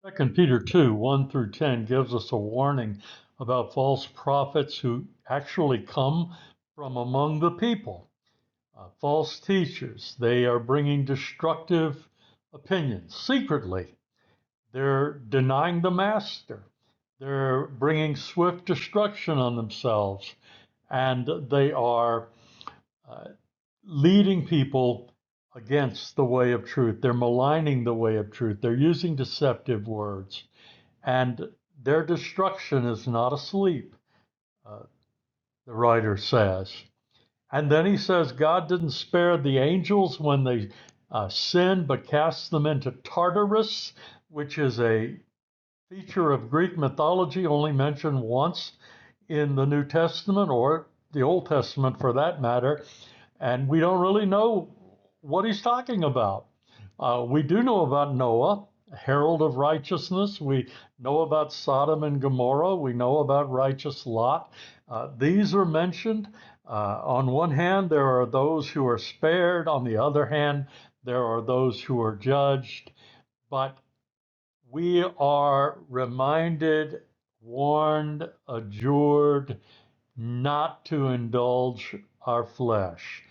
Second Peter 2, 1 through 10 gives us a warning about false prophets who actually come from among the people. False teachers, they are bringing destructive opinions secretly. They're denying the master. They're bringing swift destruction on themselves. And they are uh, leading people against the way of truth. They're maligning the way of truth. They're using deceptive words. And their destruction is not asleep, uh, the writer says. And then he says God didn't spare the angels when they sinned, but cast them into Tartarus, which is a feature of Greek mythology only mentioned once in the New Testament, or the Old Testament for that matter. And we don't really know what he's talking about. We do know about Noah, herald of righteousness. We know about Sodom and Gomorrah. We know about righteous Lot. These are mentioned. On one hand, there are those who are spared. On the other hand, there are those who are judged. But we are reminded, warned, adjured not to indulge our flesh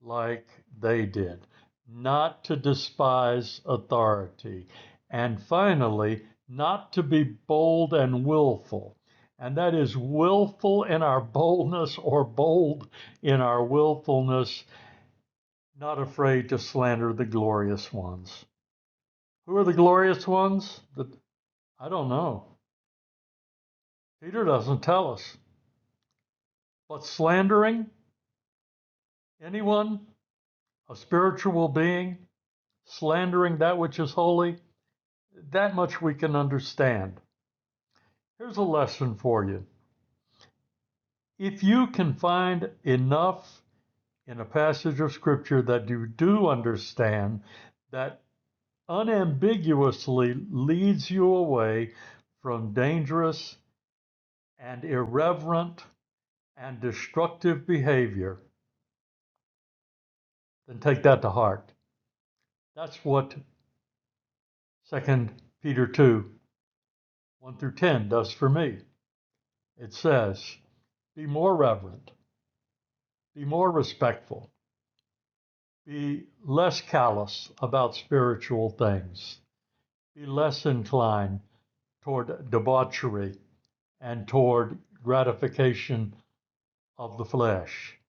like they did, not to despise authority, and finally, not to be bold and willful. And that is willful in our boldness or bold in our willfulness, not afraid to slander the glorious ones. Who are the glorious ones? I don't know. Peter doesn't tell us. But slandering anyone, a spiritual being, slandering that which is holy, that much we can understand. Here's a lesson for you. If you can find enough in a passage of scripture that you do understand, that unambiguously leads you away from dangerous and irreverent and destructive behavior, then take that to heart. That's what 2 Peter 2, 1 through 10 does for me. It says, be more reverent, be more respectful, be less callous about spiritual things, be less inclined toward debauchery and toward gratification of the flesh,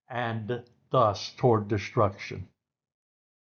and thus toward destruction.